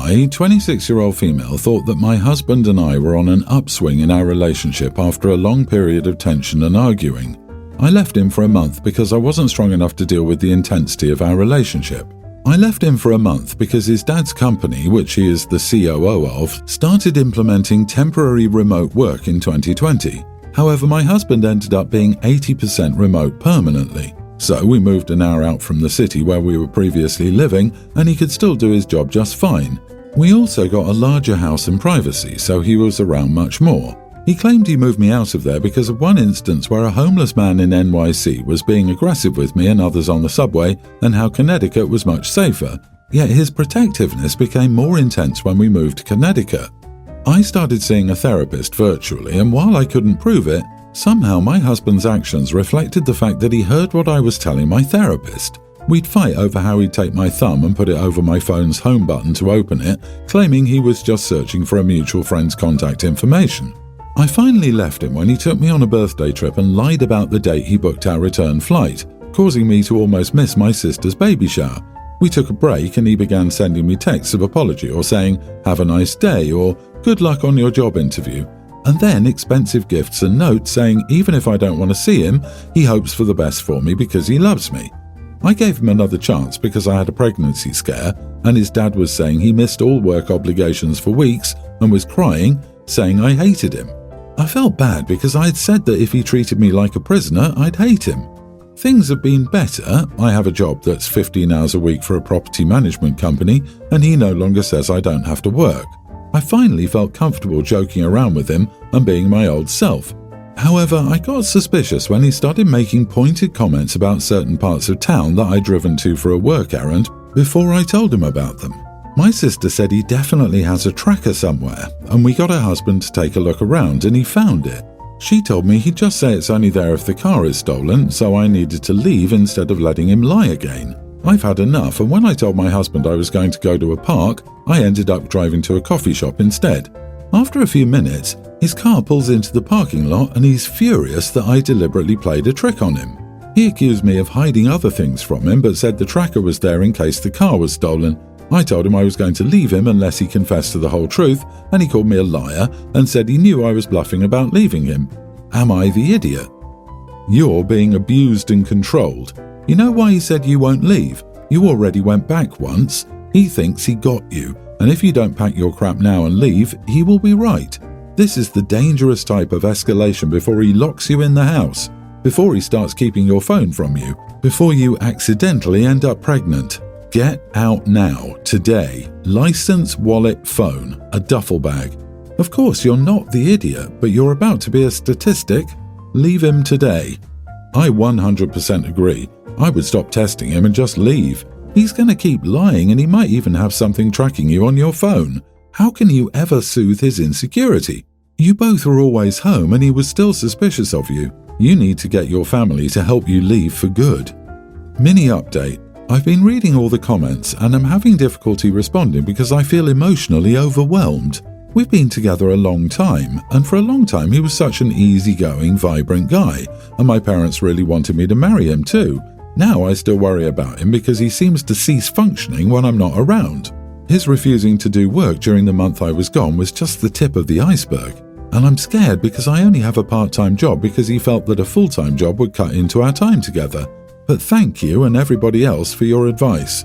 I, 26-year-old female, thought that my husband and I were on an upswing in our relationship after a long period of tension and arguing. I left him for a month because I wasn't strong enough to deal with the intensity of our relationship. I left him for a month because his dad's company, which he is the COO of, started implementing temporary remote work in 2020. However, my husband ended up being 80% remote permanently. So we moved an hour out from the city where we were previously living, and he could still do his job just fine. We also got a larger house and privacy, so he was around much more. He claimed he moved me out of there because of one instance where a homeless man in NYC was being aggressive with me and others on the subway, and how Connecticut was much safer. Yet his protectiveness became more intense when we moved to Connecticut. I started seeing a therapist virtually, and while I couldn't prove it, somehow my husband's actions reflected the fact that he heard what I was telling my therapist. We'd fight over how he'd take my thumb and put it over my phone's home button to open it, claiming he was just searching for a mutual friend's contact information. I finally left him when he took me on a birthday trip and lied about the date he booked our return flight, causing me to almost miss my sister's baby shower. We took a break and he began sending me texts of apology or saying, "Have a nice day," or "Good luck on your job interview," and then expensive gifts and notes saying even if I don't want to see him, he hopes for the best for me because he loves me. I gave him another chance because I had a pregnancy scare, and his dad was saying he missed all work obligations for weeks and was crying, saying I hated him. I felt bad because I had said that if he treated me like a prisoner, I'd hate him. Things have been better. I have a job that's 15 hours a week for a property management company, and he no longer says I don't have to work. I finally felt comfortable joking around with him and being my old self. However, I got suspicious when he started making pointed comments about certain parts of town that I'd driven to for a work errand before I told him about them. My sister said he definitely has a tracker somewhere, and we got her husband to take a look around and he found it. She told me he'd just say it's only there if the car is stolen, so I needed to leave instead of letting him lie again. I've had enough, and when I told my husband I was going to go to a park, I ended up driving to a coffee shop instead. After a few minutes, his car pulls into the parking lot and he's furious that I deliberately played a trick on him. He accused me of hiding other things from him but said the tracker was there in case the car was stolen. I told him I was going to leave him unless he confessed to the whole truth, and he called me a liar and said he knew I was bluffing about leaving him. Am I the idiot? You're being abused and controlled. You know why he said you won't leave? You already went back once. He thinks he got you, and if you don't pack your crap now and leave, he will be right. This is the dangerous type of escalation before he locks you in the house, before he starts keeping your phone from you, before you accidentally end up pregnant. Get out now, today. License, wallet, phone, a duffel bag. Of course, you're not the idiot, but you're about to be a statistic. Leave him today. I 100% agree. I would stop testing him and just leave. He's going to keep lying, and he might even have something tracking you on your phone. How can you ever soothe his insecurity? You both were always home and he was still suspicious of you. You need to get your family to help you leave for good. Mini update. I've been reading all the comments and I'm having difficulty responding because I feel emotionally overwhelmed. We've been together a long time, and for a long time he was such an easygoing, vibrant guy, and my parents really wanted me to marry him too. Now I still worry about him because he seems to cease functioning when I'm not around. His refusing to do work during the month I was gone was just the tip of the iceberg, and I'm scared because I only have a part-time job because he felt that a full-time job would cut into our time together. But thank you and everybody else for your advice.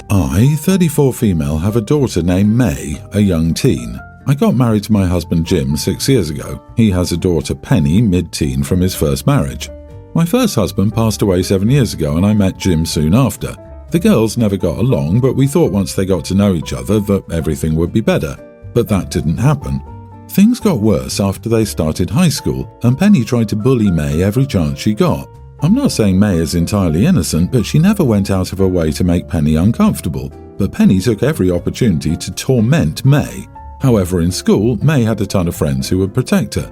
I, 34 female, have a daughter named May, a young teen. I got married to my husband Jim 6 years ago. He has a daughter Penny, mid-teen, from his first marriage. My first husband passed away 7 years ago and I met Jim soon after. The girls never got along, but we thought once they got to know each other that everything would be better. But that didn't happen. Things got worse after they started high school, and Penny tried to bully May every chance she got. I'm not saying May is entirely innocent, but she never went out of her way to make Penny uncomfortable. But Penny took every opportunity to torment May. However, in school, May had a ton of friends who would protect her.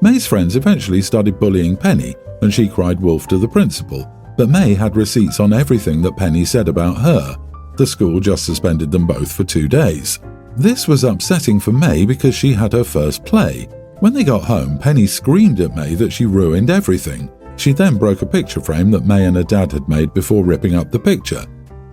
May's friends eventually started bullying Penny, and she cried wolf to the principal. But May had receipts on everything that Penny said about her. The school just suspended them both for 2 days. This was upsetting for May because she had her first play. When they got home, Penny screamed at May that she ruined everything. She then broke a picture frame that May and her dad had made before ripping up the picture.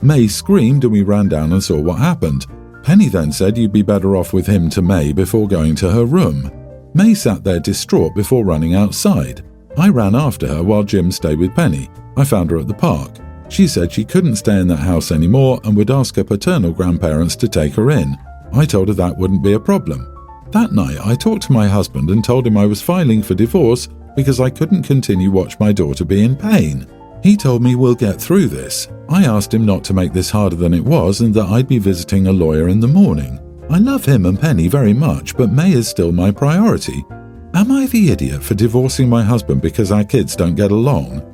May screamed and we ran down and saw what happened. Penny then said you'd be better off with him to May before going to her room. May sat there distraught before running outside. I ran after her while Jim stayed with Penny. I found her at the park. She said she couldn't stay in that house anymore and would ask her paternal grandparents to take her in. I told her that wouldn't be a problem. That night, I talked to my husband and told him I was filing for divorce because I couldn't continue watch my daughter be in pain. He told me we'll get through this. I asked him not to make this harder than it was and that I'd be visiting a lawyer in the morning. I love him and Penny very much, but May is still my priority. Am I the idiot for divorcing my husband because our kids don't get along?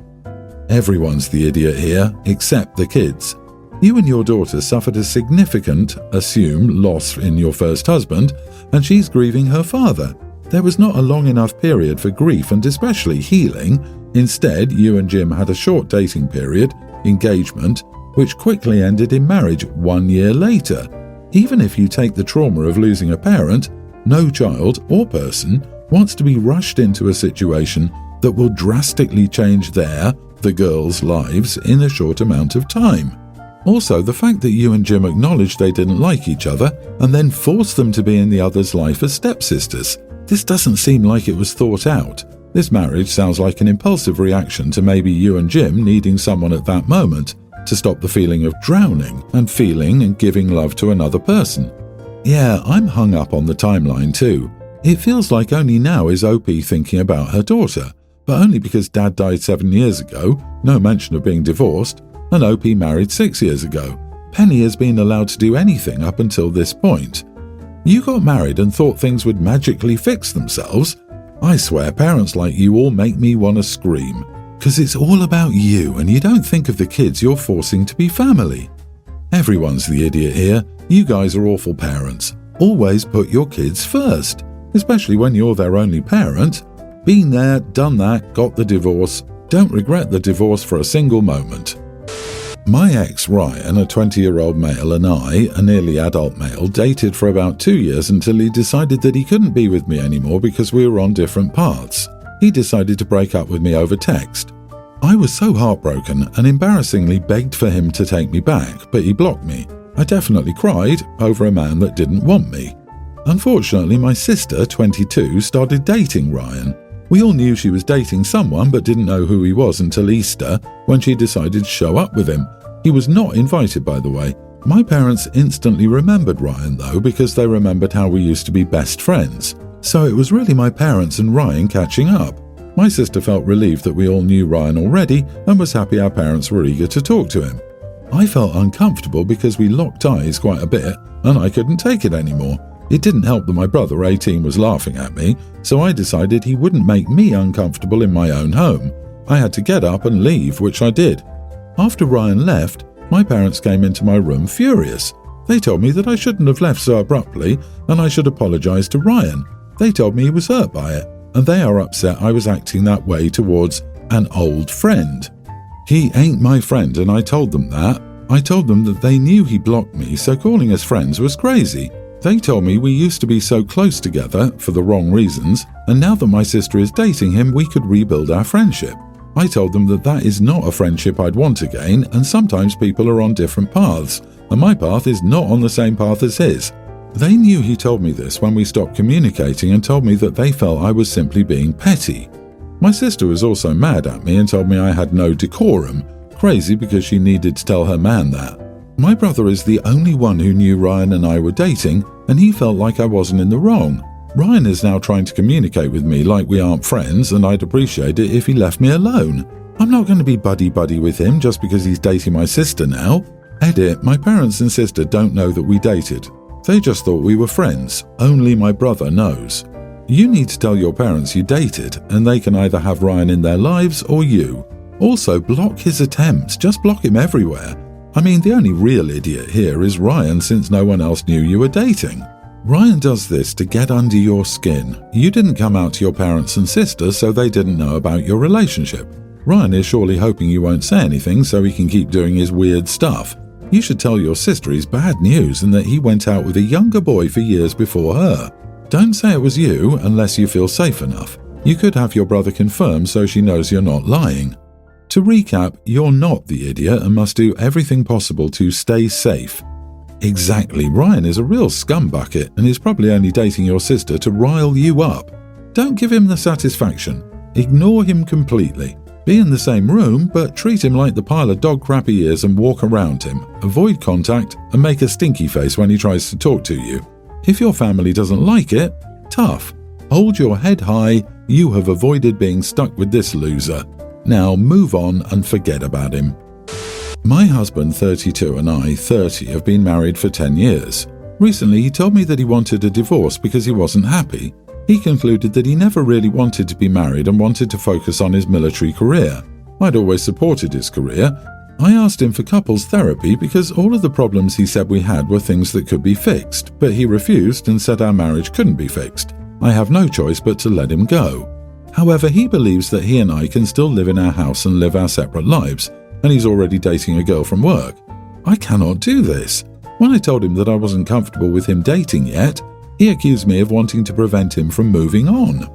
Everyone's the idiot here, except the kids. You and your daughter suffered a significant, assume, loss in your first husband, and she's grieving her father. There was not a long enough period for grief and especially healing. Instead, you and Jim had a short dating period, engagement, which quickly ended in marriage 1 year later. Even if you take the trauma of losing a parent, no child or person wants to be rushed into a situation that will drastically change the girls' lives in a short amount of time. Also, the fact that you and Jim acknowledged they didn't like each other and then forced them to be in the other's life as stepsisters. This doesn't seem like it was thought out. This marriage sounds like an impulsive reaction to maybe you and Jim needing someone at that moment to stop the feeling of drowning and feeling and giving love to another person. Yeah, I'm hung up on the timeline too. It feels like only now is OP thinking about her daughter, but only because Dad died 7 years ago, no mention of being divorced, and OP married 6 years ago. Penny has been allowed to do anything up until this point. You got married and thought things would magically fix themselves? I swear parents like you all make me want to scream, because it's all about you and you don't think of the kids you're forcing to be family. Everyone's the idiot here. You guys are awful parents. Always put your kids first, especially when you're their only parent. Been there, done that, got the divorce. Don't regret the divorce for a single moment. My ex Ryan, a 20-year-old male, and I, a nearly adult male, dated for about 2 years until he decided that he couldn't be with me anymore because we were on different paths. He decided to break up with me over text. I was so heartbroken and embarrassingly begged for him to take me back, but he blocked me. I definitely cried over a man that didn't want me. Unfortunately, my sister, 22, started dating Ryan. We all knew she was dating someone but didn't know who he was until Easter, when she decided to show up with him. He was not invited, by the way. My parents instantly remembered Ryan, though, because they remembered how we used to be best friends. So it was really my parents and Ryan catching up. My sister felt relieved that we all knew Ryan already and was happy our parents were eager to talk to him. I felt uncomfortable because we locked eyes quite a bit and I couldn't take it anymore. It didn't help that my brother, 18, was laughing at me, so I decided he wouldn't make me uncomfortable in my own home. I had to get up and leave, which I did. After Ryan left, my parents came into my room furious. They told me that I shouldn't have left so abruptly and I should apologize to Ryan. They told me he was hurt by it, and they are upset I was acting that way towards an old friend. He ain't my friend, and I told them that. I told them that they knew he blocked me, so calling us friends was crazy. They told me we used to be so close together for the wrong reasons, and now that my sister is dating him, we could rebuild our friendship. I told them that that is not a friendship I'd want again, and sometimes people are on different paths, and my path is not on the same path as his. They knew he told me this when we stopped communicating and told me that they felt I was simply being petty. My sister was also mad at me and told me I had no decorum, crazy because she needed to tell her man that. My brother is the only one who knew Ryan and I were dating, and he felt like I wasn't in the wrong. Ryan is now trying to communicate with me like we aren't friends, and I'd appreciate it if he left me alone. I'm not going to be buddy-buddy with him just because he's dating my sister now. Edit, my parents and sister don't know that we dated. They just thought we were friends. Only my brother knows. You need to tell your parents you dated, and they can either have Ryan in their lives or you. Also, block his attempts. Just block him everywhere. I mean, the only real idiot here is Ryan, since no one else knew you were dating. Ryan does this to get under your skin. You didn't come out to your parents and sister, so they didn't know about your relationship. Ryan is surely hoping you won't say anything so he can keep doing his weird stuff. You should tell your sister he's bad news and that he went out with a younger boy for years before her. Don't say it was you unless you feel safe enough. You could have your brother confirm so she knows you're not lying. To recap, you're not the idiot and must do everything possible to stay safe. Exactly, Ryan is a real scumbucket and is probably only dating your sister to rile you up. Don't give him the satisfaction. Ignore him completely. Be in the same room, but treat him like the pile of dog crap he is and walk around him. Avoid contact and make a stinky face when he tries to talk to you. If your family doesn't like it, tough. Hold your head high. You have avoided being stuck with this loser. Now move on and forget about him. My husband, 32, and I, 30, have been married for 10 years. Recently, he told me that he wanted a divorce because he wasn't happy. He concluded that he never really wanted to be married and wanted to focus on his military career. I'd always supported his career. I asked him for couples therapy because all of the problems he said we had were things that could be fixed, but he refused and said our marriage couldn't be fixed. I have no choice but to let him go. However, he believes that he and I can still live in our house and live our separate lives, and he's already dating a girl from work. I cannot do this. When I told him that I wasn't comfortable with him dating yet, he accused me of wanting to prevent him from moving on.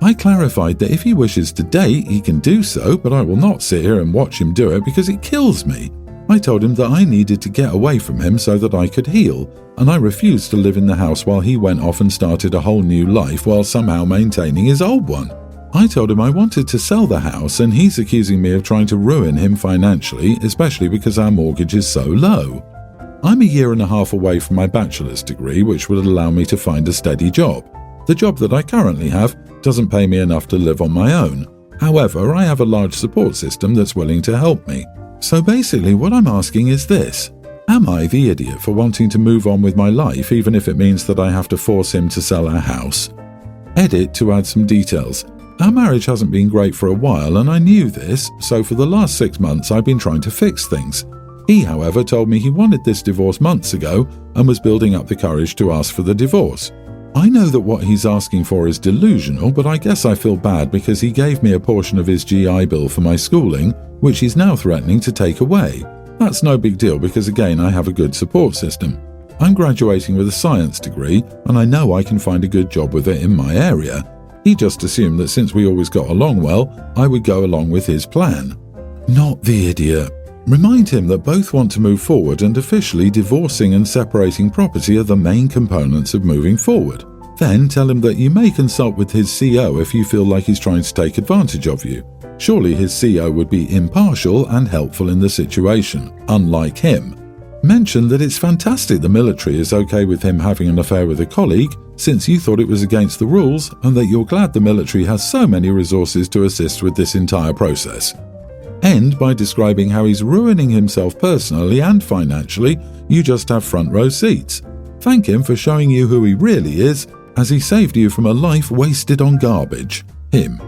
I clarified that if he wishes to date, he can do so, but I will not sit here and watch him do it because it kills me. I told him that I needed to get away from him so that I could heal, and I refused to live in the house while he went off and started a whole new life while somehow maintaining his old one. I told him I wanted to sell the house, and he's accusing me of trying to ruin him financially, especially because our mortgage is so low. I'm a year and a half away from my bachelor's degree, which would allow me to find a steady job. The job that I currently have doesn't pay me enough to live on my own. However, I have a large support system that's willing to help me. So basically what I'm asking is this. Am I the idiot for wanting to move on with my life even if it means that I have to force him to sell our house? Edit to add some details. Our marriage hasn't been great for a while and I knew this, so for the last 6 months I've been trying to fix things. He, however, told me he wanted this divorce months ago and was building up the courage to ask for the divorce. I know that what he's asking for is delusional, but I guess I feel bad because he gave me a portion of his GI Bill for my schooling, which he's now threatening to take away. That's no big deal because again I have a good support system. I'm graduating with a science degree and I know I can find a good job with it in my area. He just assumed that since we always got along well, I would go along with his plan. Not the idiot. Remind him that both want to move forward and officially divorcing and separating property are the main components of moving forward. Then tell him that you may consult with his CO if you feel like he's trying to take advantage of you. Surely his CO would be impartial and helpful in the situation, unlike him. Mention that it's fantastic the military is okay with him having an affair with a colleague, since you thought it was against the rules, and that you're glad the military has so many resources to assist with this entire process. End by describing how he's ruining himself personally and financially. You just have front row seats. Thank him for showing you who he really is, as he saved you from a life wasted on garbage. Him.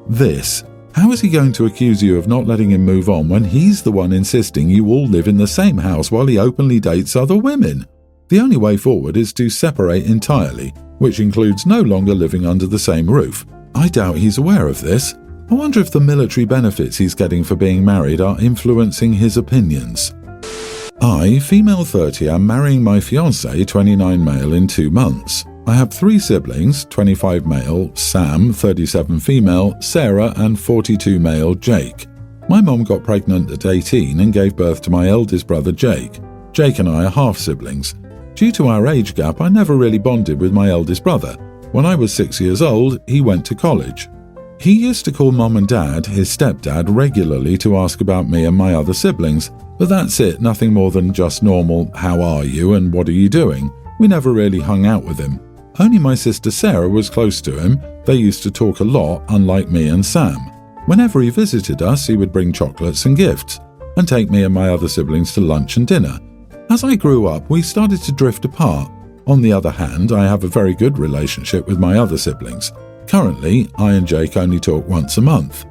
This. How is he going to accuse you of not letting him move on when he's the one insisting you all live in the same house while he openly dates other women? The only way forward is to separate entirely, which includes no longer living under the same roof. I doubt he's aware of this. I wonder if the military benefits he's getting for being married are influencing his opinions. I, female 30, am marrying my fiancé, 29 male, in 2 months. I have 3 siblings, 25 male, Sam, 37 female, Sarah, and 42 male, Jake. My mom got pregnant at 18 and gave birth to my eldest brother, Jake. Jake and I are half-siblings. Due to our age gap, I never really bonded with my eldest brother. When I was 6 years old, he went to college. He used to call Mom and Dad, his stepdad, regularly to ask about me and my other siblings, but that's it, nothing more than just normal, how are you and what are you doing? We never really hung out with him. Only my sister Sarah was close to him. They used to talk a lot, unlike me and Sam. Whenever he visited us, he would bring chocolates and gifts, and take me and my other siblings to lunch and dinner. As I grew up, we started to drift apart. On the other hand, I have a very good relationship with my other siblings. Currently, I and Jake only talk once a month.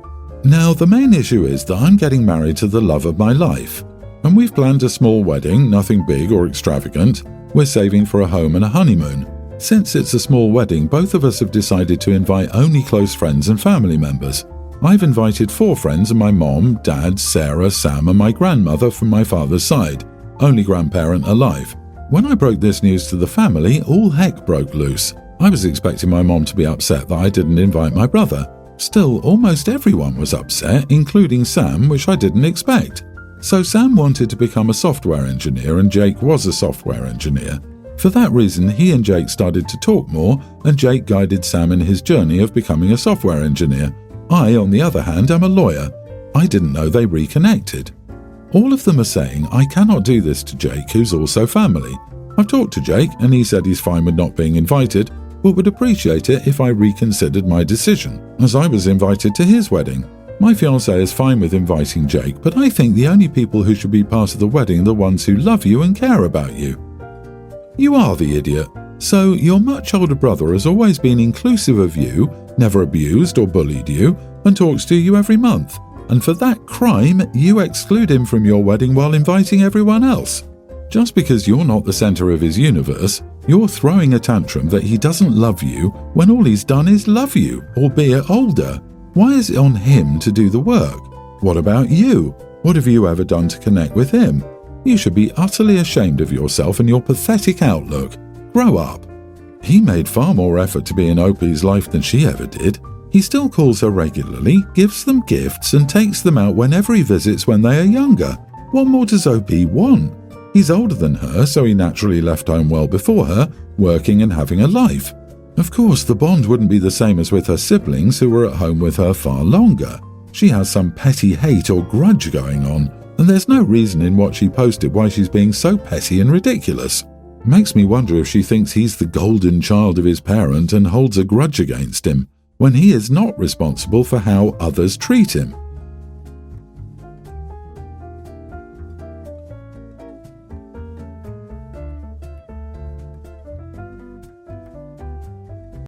Now, the main issue is that I'm getting married to the love of my life. And we've planned a small wedding, nothing big or extravagant. We're saving for a home and a honeymoon. Since it's a small wedding, both of us have decided to invite only close friends and family members. I've invited 4 friends and my mom, dad, Sarah, Sam and my grandmother from my father's side, only grandparent alive. When I broke this news to the family, all heck broke loose. I was expecting my mom to be upset that I didn't invite my brother. Still, almost everyone was upset, including Sam, which I didn't expect. So Sam wanted to become a software engineer and Jake was a software engineer. For that reason, he and Jake started to talk more, and Jake guided Sam in his journey of becoming a software engineer. I, on the other hand, am a lawyer. I didn't know they reconnected. All of them are saying I cannot do this to Jake, who's also family. I've talked to Jake, and he said he's fine with not being invited, but would appreciate it if I reconsidered my decision, as I was invited to his wedding. My fiancé is fine with inviting Jake, but I think the only people who should be part of the wedding are the ones who love you and care about you. You are the idiot. So your much older brother has always been inclusive of you, never abused or bullied you, and talks to you every month. And for that crime, you exclude him from your wedding while inviting everyone else. Just because you're not the center of his universe, you're throwing a tantrum that he doesn't love you when all he's done is love you, albeit older. Why is it on him to do the work? What about you? What have you ever done to connect with him? You should be utterly ashamed of yourself and your pathetic outlook. Grow up. He made far more effort to be in Opie's life than she ever did. He still calls her regularly, gives them gifts, and takes them out whenever he visits when they are younger. What more does Opie want? He's older than her, so he naturally left home well before her, working and having a life. Of course, the bond wouldn't be the same as with her siblings who were at home with her far longer. She has some petty hate or grudge going on, and there's no reason in what she posted why she's being so petty and ridiculous. Makes me wonder if she thinks he's the golden child of his parent and holds a grudge against him, when he is not responsible for how others treat him.